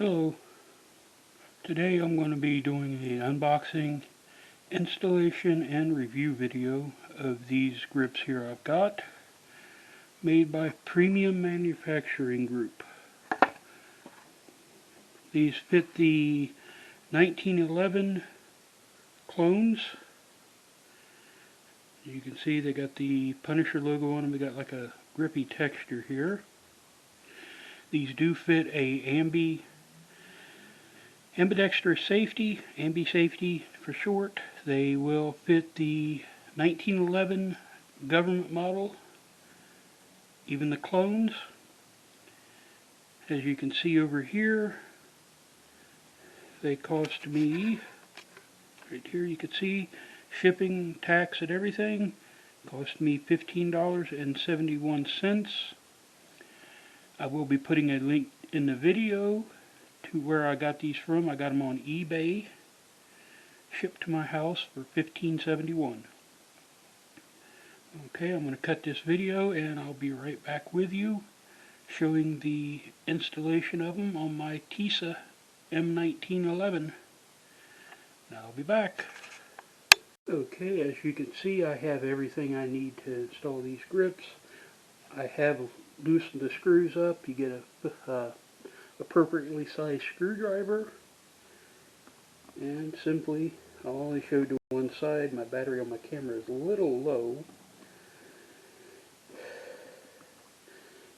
Hello, today I'm going to be doing an unboxing, installation, and review video of these grips here I've got, made by Premium Manufacturing Group. These fit the 1911 clones. You can see they got the Punisher logo on them. They got like a grippy texture here. These do fit a ambidextrous safety, ambi safety for short. They will fit the 1911 government model, even the clones. As you can see over here, they cost me, right here you can see, shipping, tax, and everything, cost me $15.71. I will be putting a link in the video to where I got these from. I got them on eBay, shipped to my house for $15.71. Okay, I'm going to cut this video and I'll be right back with you showing the installation of them on my TISA M1911. Now I'll be back. Okay, as you can see, I have everything I need to install these grips. I have loosened the screws up. You get a appropriately sized screwdriver, and simply I'll only show to one side. My battery on my camera is a little low.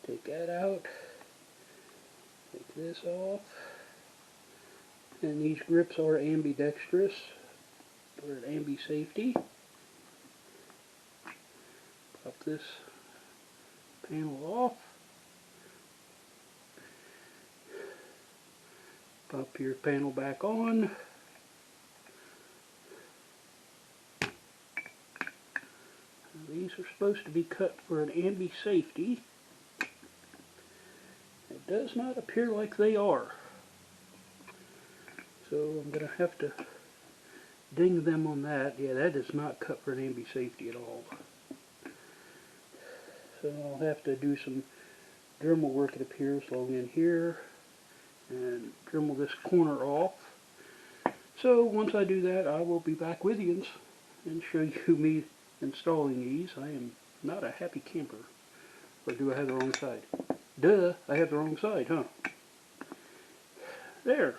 Take that out, take this off, and these grips are ambidextrous for an ambi safety. Pop this panel off, pop your panel back on. These are supposed to be cut for an ambi safety. It does not appear like they are. So I'm going to have to ding them on that. Yeah, that is not cut for an ambi safety at all. So I'll have to do some Dremel work, it appears, along in here and Dremel this corner off. So once I do that, I will be back with you and show you me installing these. I am not a happy camper. Or do I have the wrong side? Duh, I have the wrong side, huh? There.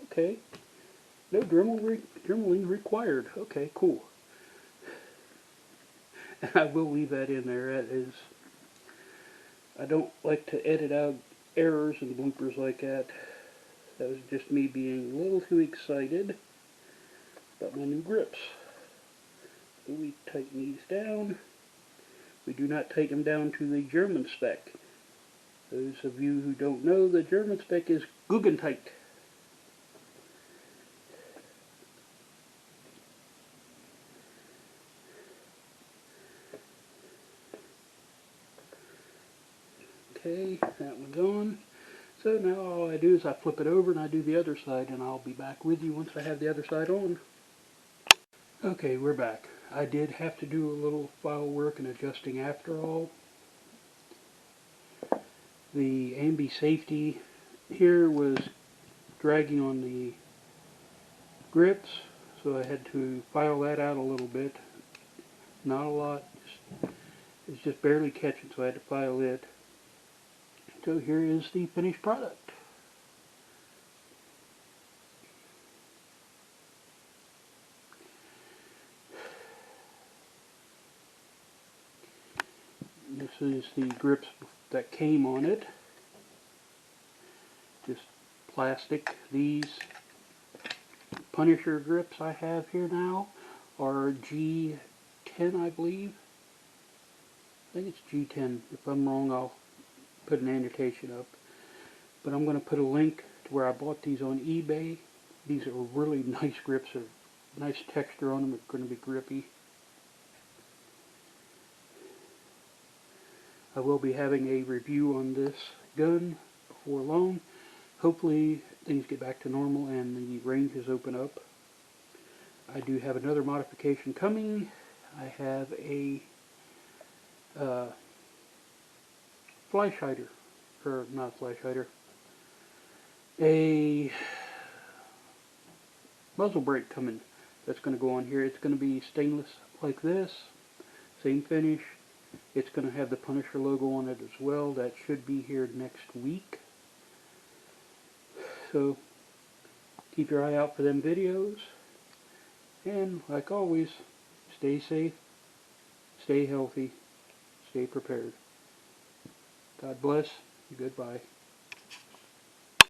Okay. No dremeling required. Okay, cool. And I will leave that in there. That is, I don't like to edit out errors and bloopers like that. That was just me being a little too excited about my new grips. So we tighten these down. We do not tighten them down to the German spec. Those of you who don't know, the German spec is Guggentight. Okay, that one's on. So now all I do is I flip it over and I do the other side, and I'll be back with you once I have the other side on. Okay, we're back. I did have to do a little file work and adjusting after all. The ambi safety here was dragging on the grips, so I had to file that out a little bit. Not a lot, it's just barely catching, so I had to file it. So here is the finished product. This is the grips that came on it. Just plastic. These Punisher grips I have here now are G10, I believe. I think it's G10. If I'm wrong, I'll put an annotation up. But I'm going to put a link to where I bought these on eBay. These are really nice grips. They're nice texture on them. They're going to be grippy. I will be having a review on this gun before long. Hopefully things get back to normal and the ranges open up. I do have another modification coming. I have a flash hider, or not flash hider, a muzzle brake coming that's going to go on here. It's going to be stainless like this, same finish. It's going to have the Punisher logo on it as well. That should be here next week. So keep your eye out for them videos. And like always, stay safe, stay healthy, stay prepared. God bless. Goodbye.